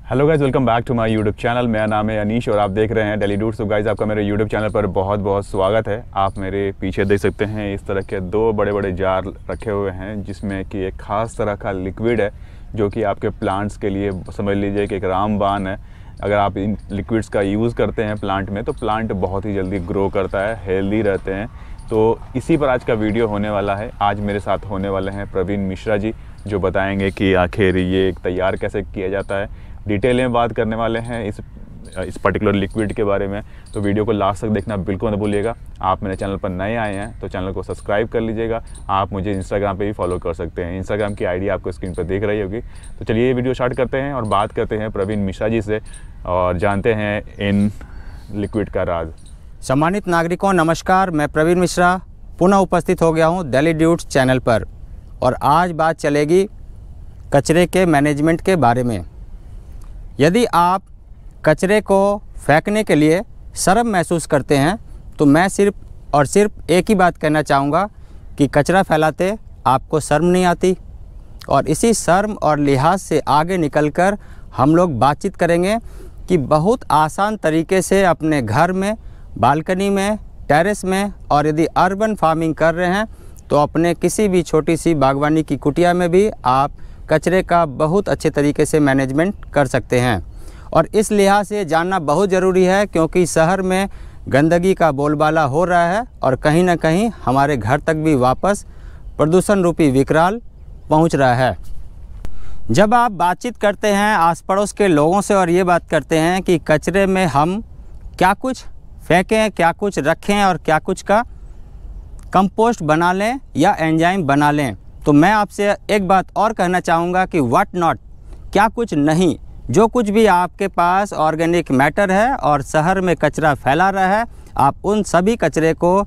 Hello guys, welcome back to my YouTube channel. मेरा नाम है अनीश और आप देख रहे हैं डेली डूड्स। तो गाइज, आपका मेरे यूट्यूब चैनल पर बहुत बहुत स्वागत है। आप मेरे पीछे देख सकते हैं इस तरह के दो बड़े बड़े जार रखे हुए हैं, जिसमें कि एक ख़ास तरह का लिक्विड है जो कि आपके प्लांट्स के लिए समझ लीजिए कि एक रामबाण है। अगर आप इन लिक्विड्स का यूज़ करते हैं प्लांट में तो प्लांट बहुत ही जल्दी ग्रो करता है, हेल्दी रहते हैं। तो इसी पर आज का वीडियो होने वाला है। आज मेरे साथ होने वाले हैं प्रवीण मिश्रा जी, जो बताएंगे कि आखिर ये तैयार कैसे किया जाता है। डिटेल में बात करने वाले हैं इस पर्टिकुलर लिक्विड के बारे में। तो वीडियो को लास्ट तक देखना बिल्कुल मत भूलिएगा। आप मेरे चैनल पर नए आए हैं तो चैनल को सब्सक्राइब कर लीजिएगा। आप मुझे इंस्टाग्राम पे भी फॉलो कर सकते हैं। इंस्टाग्राम की आईडी आपको स्क्रीन पर देख रही होगी। तो चलिए ये वीडियो स्टार्ट करते हैं और बात करते हैं प्रवीण मिश्रा जी से और जानते हैं इन लिक्विड का राज। सम्मानित नागरिकों, नमस्कार। मैं प्रवीण मिश्रा पुनः उपस्थित हो गया हूं डेली ड्यूट्स चैनल पर और आज बात चलेगी कचरे के मैनेजमेंट के बारे में। यदि आप कचरे को फेंकने के लिए शर्म महसूस करते हैं तो मैं सिर्फ और सिर्फ एक ही बात कहना चाहूँगा कि कचरा फैलाते आपको शर्म नहीं आती। और इसी शर्म और लिहाज से आगे निकलकर हम लोग बातचीत करेंगे कि बहुत आसान तरीके से अपने घर में, बालकनी में, टेरेस में और यदि अर्बन फार्मिंग कर रहे हैं तो अपने किसी भी छोटी सी बागवानी की कुटिया में भी आप कचरे का बहुत अच्छे तरीके से मैनेजमेंट कर सकते हैं। और इस लिहाज से जानना बहुत ज़रूरी है क्योंकि शहर में गंदगी का बोलबाला हो रहा है और कहीं ना कहीं हमारे घर तक भी वापस प्रदूषण रूपी विकराल पहुंच रहा है। जब आप बातचीत करते हैं आस पड़ोस के लोगों से और ये बात करते हैं कि कचरे में हम क्या कुछ फेंकें, क्या कुछ रखें और क्या कुछ का कंपोस्ट बना लें या एंजाइम बना लें, तो मैं आपसे एक बात और कहना चाहूँगा कि व्हाट नॉट, क्या कुछ नहीं। जो कुछ भी आपके पास ऑर्गेनिक मैटर है और शहर में कचरा फैला रहा है, आप उन सभी कचरे को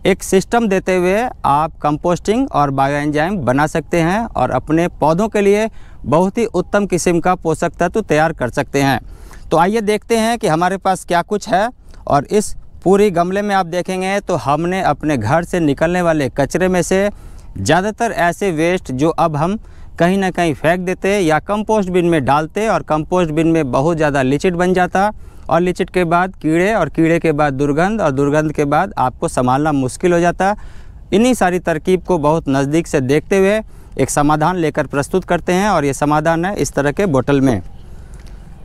एक सिस्टम देते हुए आप कंपोस्टिंग और बायो एंजाइम बना सकते हैं और अपने पौधों के लिए बहुत ही उत्तम किस्म का पोषक तत्व तैयार कर सकते हैं। तो आइए देखते हैं कि हमारे पास क्या कुछ है। और इस पूरी गमले में आप देखेंगे तो हमने अपने घर से निकलने वाले कचरे में से ज़्यादातर ऐसे वेस्ट जो अब हम कहीं ना कहीं फेंक देते या कंपोस्ट बिन में डालते और कंपोस्ट बिन में बहुत ज़्यादा लिचिड बन जाता और लिचिड के बाद कीड़े और कीड़े के बाद दुर्गंध और दुर्गंध के बाद आपको संभालना मुश्किल हो जाता। इन्हीं सारी तरकीब को बहुत नज़दीक से देखते हुए एक समाधान लेकर प्रस्तुत करते हैं और ये समाधान है इस तरह के बोतल में।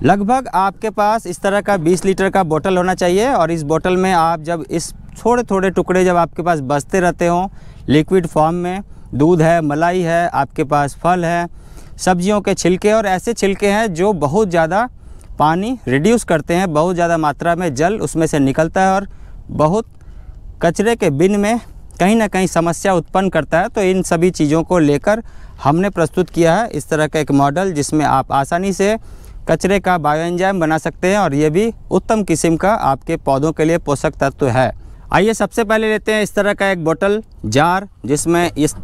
लगभग आपके पास इस तरह का 20 लीटर का बोतल होना चाहिए और इस बोतल में आप जब इस थोड़े थोड़े टुकड़े जब आपके पास बचते रहते हों लिक्विड फॉर्म में, दूध है, मलाई है, आपके पास फल है, सब्जियों के छिलके और ऐसे छिलके हैं जो बहुत ज़्यादा पानी रिड्यूस करते हैं, बहुत ज़्यादा मात्रा में जल उसमें से निकलता है और बहुत कचरे के बिन में कहीं ना कहीं समस्या उत्पन्न करता है। तो इन सभी चीज़ों को लेकर हमने प्रस्तुत किया है इस तरह का एक मॉडल जिसमें आप आसानी से कचरे का बायो एंजाइम बना सकते हैं और ये भी उत्तम किस्म का आपके पौधों के लिए पोषक तत्व है। आइए सबसे पहले लेते हैं इस तरह का एक बोतल जार जिसमें इस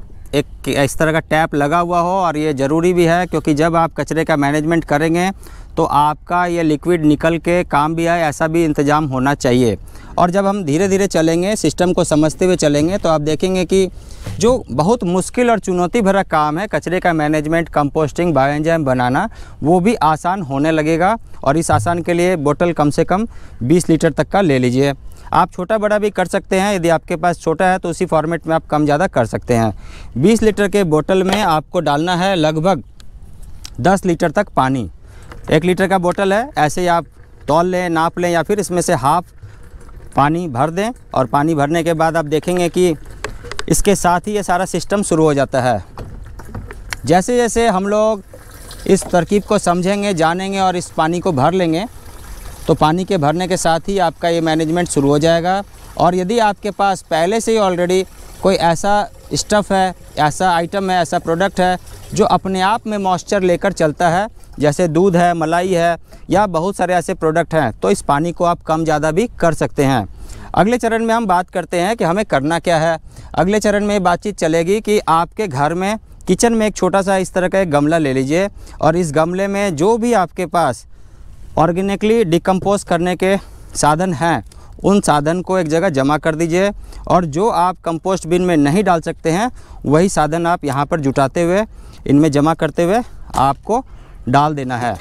तरह का टैप लगा हुआ हो और ये ज़रूरी भी है क्योंकि जब आप कचरे का मैनेजमेंट करेंगे तो आपका ये लिक्विड निकल के काम भी आए, ऐसा भी इंतज़ाम होना चाहिए। और जब हम धीरे धीरे चलेंगे, सिस्टम को समझते हुए चलेंगे तो आप देखेंगे कि जो बहुत मुश्किल और चुनौती भरा काम है कचरे का मैनेजमेंट, कंपोस्टिंग, बायो एंजाइम बनाना, वो भी आसान होने लगेगा। और इस आसान के लिए बोतल कम से कम 20 लीटर तक का ले लीजिए। आप छोटा बड़ा भी कर सकते हैं, यदि आपके पास छोटा है तो उसी फॉर्मेट में आप कम ज़्यादा कर सकते हैं। 20 लीटर के बोतल में आपको डालना है लगभग 10 लीटर तक पानी। 1 लीटर का बोतल है, ऐसे ही आप तौल लें, नाप लें या फिर इसमें से हाफ पानी भर दें। और पानी भरने के बाद आप देखेंगे कि इसके साथ ही ये सारा सिस्टम शुरू हो जाता है। जैसे जैसे हम लोग इस तरकीब को समझेंगे, जानेंगे और इस पानी को भर लेंगे तो पानी के भरने के साथ ही आपका ये मैनेजमेंट शुरू हो जाएगा। और यदि आपके पास पहले से ही ऑलरेडी कोई ऐसा स्टफ़ है, ऐसा आइटम है, ऐसा प्रोडक्ट है जो अपने आप में मॉइस्चर लेकर चलता है, जैसे दूध है, मलाई है या बहुत सारे ऐसे प्रोडक्ट हैं, तो इस पानी को आप कम ज़्यादा भी कर सकते हैं। अगले चरण में हम बात करते हैं कि हमें करना क्या है। अगले चरण में बातचीत चलेगी कि आपके घर में किचन में एक छोटा सा इस तरह का एक गमला ले लीजिए और इस गमले में जो भी आपके पास ऑर्गेनिकली डिकम्पोज करने के साधन हैं उन साधन को एक जगह जमा कर दीजिए और जो आप कंपोस्ट बिन में नहीं डाल सकते हैं वही साधन आप यहाँ पर जुटाते हुए, इनमें जमा करते हुए आपको डाल देना है।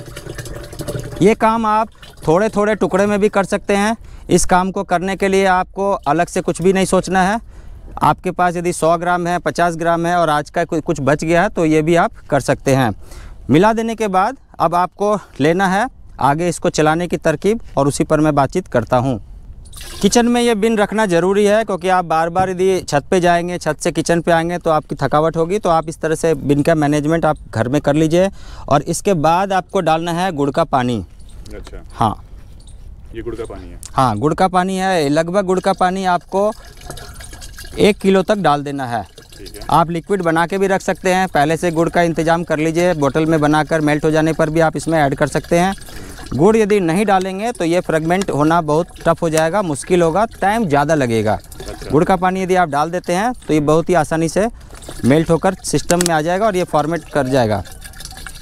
ये काम आप थोड़े थोड़े टुकड़े में भी कर सकते हैं। इस काम को करने के लिए आपको अलग से कुछ भी नहीं सोचना है। आपके पास यदि 100 ग्राम है, 50 ग्राम है और आज का कुछ बच गया है तो ये भी आप कर सकते हैं। मिला देने के बाद अब आपको लेना है आगे इसको चलाने की तरकीब, और उसी पर मैं बातचीत करता हूँ। किचन में ये बिन रखना ज़रूरी है, क्योंकि आप बार बार यदि छत पे जाएंगे, छत से किचन पे आएंगे तो आपकी थकावट होगी। तो आप इस तरह से बिन का मैनेजमेंट आप घर में कर लीजिए। और इसके बाद आपको डालना है गुड़ का पानी। अच्छा, हाँ, ये गुड़ का पानी है। हाँ, गुड़ का पानी है। लगभग गुड़ का पानी आपको 1 किलो तक डाल देना है। ठीक है। आप लिक्विड बना के भी रख सकते हैं, पहले से गुड़ का इंतज़ाम कर लीजिए। बोतल में बनाकर मेल्ट हो जाने पर भी आप इसमें ऐड कर सकते हैं। गुड़ यदि नहीं डालेंगे तो ये फ्रेगमेंट होना बहुत टफ हो जाएगा, मुश्किल होगा, टाइम ज़्यादा लगेगा। अच्छा। गुड़ का पानी यदि आप डाल देते हैं तो ये बहुत ही आसानी से मेल्ट होकर सिस्टम में आ जाएगा और ये फॉर्मेट कर जाएगा।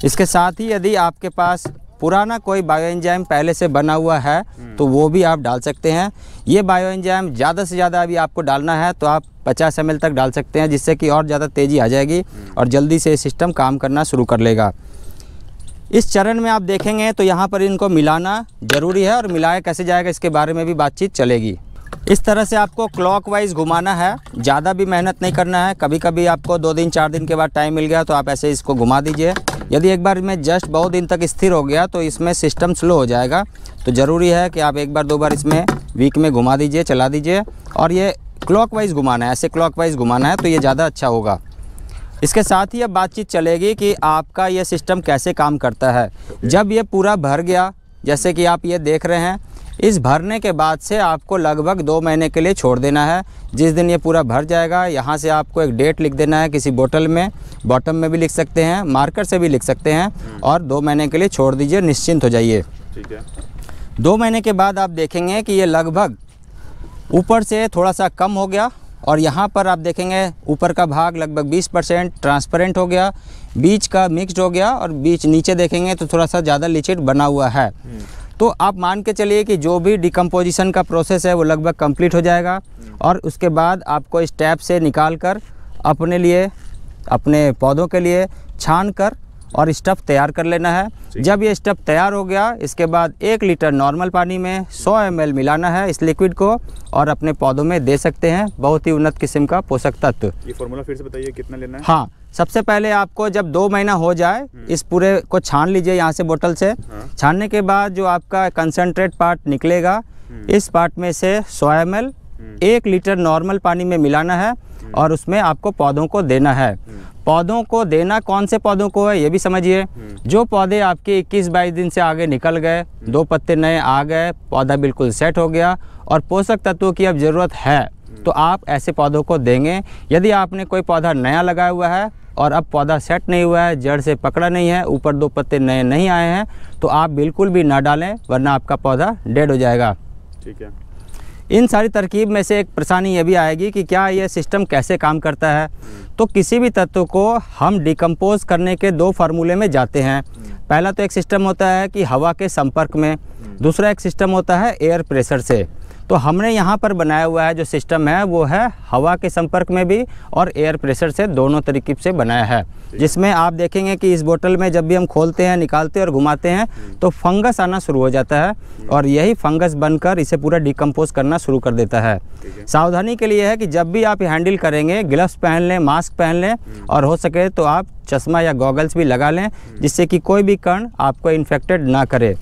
इसके साथ ही यदि आपके पास पुराना कोई बायोएंजाइम पहले से बना हुआ है तो वो भी आप डाल सकते हैं। ये बायोएंजाइम ज़्यादा से ज़्यादा अभी आपको डालना है तो आप 50 ml तक डाल सकते हैं, जिससे कि और ज़्यादा तेज़ी आ जाएगी और जल्दी से सिस्टम काम करना शुरू कर लेगा। इस चरण में आप देखेंगे तो यहाँ पर इनको मिलाना ज़रूरी है, और मिलाया कैसे जाएगा इसके बारे में भी बातचीत चलेगी। इस तरह से आपको क्लॉकवाइज घुमाना है, ज़्यादा भी मेहनत नहीं करना है। कभी कभी आपको 2 दिन 4 दिन के बाद टाइम मिल गया तो आप ऐसे इसको घुमा दीजिए। यदि एक बार में जस्ट बहुत दिन तक स्थिर हो गया तो इसमें सिस्टम स्लो हो जाएगा। तो ज़रूरी है कि आप एक बार 2 बार इसमें वीक में घुमा दीजिए, चला दीजिए। और ये क्लॉकवाइज घुमाना है, ऐसे क्लॉकवाइज घुमाना है तो ये ज़्यादा अच्छा होगा। इसके साथ ही अब बातचीत चलेगी कि आपका ये सिस्टम कैसे काम करता है। जब ये पूरा भर गया, जैसे कि आप ये देख रहे हैं, इस भरने के बाद से आपको लगभग 2 महीने के लिए छोड़ देना है। जिस दिन ये पूरा भर जाएगा, यहाँ से आपको एक डेट लिख देना है किसी बोतल में, बॉटम में भी लिख सकते हैं, मार्कर से भी लिख सकते हैं, और 2 महीने के लिए छोड़ दीजिए, निश्चिंत हो जाइए। ठीक है। 2 महीने के बाद आप देखेंगे कि ये लगभग ऊपर से थोड़ा सा कम हो गया, और यहाँ पर आप देखेंगे ऊपर का भाग लगभग 20% ट्रांसपेरेंट हो गया, बीच का मिक्स्ड हो गया, और बीच नीचे देखेंगे तो थोड़ा सा ज़्यादा लिक्विड बना हुआ है। तो आप मान के चलिए कि जो भी डिकम्पोजिशन का प्रोसेस है वो लगभग कंप्लीट हो जाएगा। और उसके बाद आपको इस टैप से निकाल कर अपने लिए, अपने पौधों के लिए छान कर और स्टफ़ तैयार कर लेना है। जब ये स्टफ़ तैयार हो गया, इसके बाद 1 लीटर नॉर्मल पानी में 100 ml मिलाना है इस लिक्विड को, और अपने पौधों में दे सकते हैं। बहुत ही उन्नत किस्म का पोषक तत्व। ये फॉर्मूला फिर से बताइए, कितना लेना है? हाँ, सबसे पहले आपको जब 2 महीना हो जाए, इस पूरे को छान लीजिए यहाँ से बोतल से। छानने के बाद जो आपका कंसनट्रेट पार्ट निकलेगा, इस पार्ट में से 100 ml 1 लीटर नॉर्मल पानी में मिलाना है, और उसमें आपको पौधों को देना है। पौधों को देना कौन से पौधों को है ये भी समझिए। जो पौधे आपके 21-22 दिन से आगे निकल गए, 2 पत्ते नए आ गए, पौधा बिल्कुल सेट हो गया और पोषक तत्वों की अब ज़रूरत है, तो आप ऐसे पौधों को देंगे। यदि आपने कोई पौधा नया लगाया हुआ है और अब पौधा सेट नहीं हुआ है, जड़ से पकड़ा नहीं है, ऊपर 2 पत्ते नए नहीं आए हैं, तो आप बिल्कुल भी ना डालें, वरना आपका पौधा डेड हो जाएगा। ठीक है। इन सारी तरकीब में से एक परेशानी ये भी आएगी कि क्या ये सिस्टम कैसे काम करता है। तो किसी भी तत्व को हम डिकम्पोज करने के 2 फार्मूले में जाते हैं। पहला तो एक सिस्टम होता है कि हवा के संपर्क में, दूसरा एक सिस्टम होता है एयर प्रेशर से। तो हमने यहाँ पर बनाया हुआ है जो सिस्टम है वो है हवा के संपर्क में भी और एयर प्रेशर से, दोनों तरीके से बनाया है। जिसमें आप देखेंगे कि इस बोतल में जब भी हम खोलते हैं, निकालते हैं और घुमाते हैं तो फंगस आना शुरू हो जाता है, और यही फंगस बनकर इसे पूरा डिकम्पोज करना शुरू कर देता है। सावधानी के लिए है कि जब भी आप हैंडल करेंगे, ग्लव्स पहन लें, मास्क पहन लें, और हो सके तो आप चश्मा या गॉगल्स भी लगा लें, जिससे कि कोई भी कण आपको इन्फेक्टेड ना करे।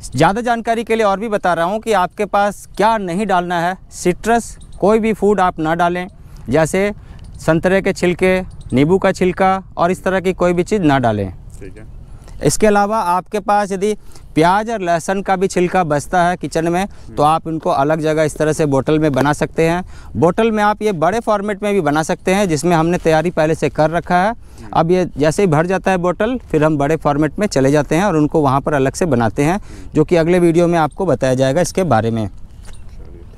ज़्यादा जानकारी के लिए और भी बता रहा हूँ कि आपके पास क्या नहीं डालना है। सिट्रस कोई भी फूड आप ना डालें, जैसे संतरे के छिलके, नींबू का छिलका और इस तरह की कोई भी चीज़ ना डालें। ठीक है। इसके अलावा आपके पास यदि प्याज और लहसुन का भी छिलका बचता है किचन में, तो आप इनको अलग जगह इस तरह से बोतल में बना सकते हैं। बोतल में आप ये बड़े फॉर्मेट में भी बना सकते हैं, जिसमें हमने तैयारी पहले से कर रखा है। अब ये जैसे ही भर जाता है बोतल, फिर हम बड़े फॉर्मेट में चले जाते हैं और उनको वहाँ पर अलग से बनाते हैं, जो कि अगले वीडियो में आपको बताया जाएगा इसके बारे में।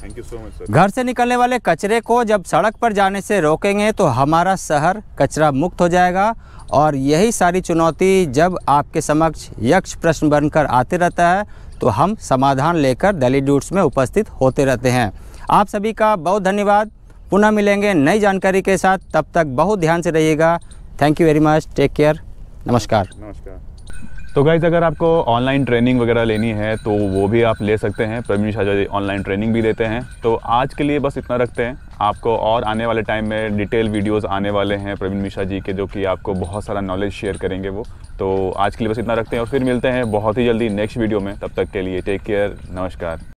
Thank you so much sir. घर से निकलने वाले कचरे को जब सड़क पर जाने से रोकेंगे तो हमारा शहर कचरा मुक्त हो जाएगा, और यही सारी चुनौती जब आपके समक्ष यक्ष प्रश्न बनकर आते रहता है तो हम समाधान लेकर दिल्ली ड्यूट्स में उपस्थित होते रहते हैं। आप सभी का बहुत धन्यवाद। पुनः मिलेंगे नई जानकारी के साथ, तब तक बहुत ध्यान से रहिएगा। Thank you very much, take care, नमस्कार। नमस्कार। तो गाइज़ अगर आपको ऑनलाइन ट्रेनिंग वगैरह लेनी है तो वो भी आप ले सकते हैं। प्रवीण मिश्रा जी ऑनलाइन ट्रेनिंग भी देते हैं। तो आज के लिए बस इतना रखते हैं। आपको और आने वाले टाइम में डिटेल वीडियोस आने वाले हैं प्रवीण मिश्रा जी के, जो कि आपको बहुत सारा नॉलेज शेयर करेंगे वो। तो आज के लिए बस इतना रखते हैं और फिर मिलते हैं बहुत ही जल्दी नेक्स्ट वीडियो में। तब तक के लिए टेक केयर, नमस्कार।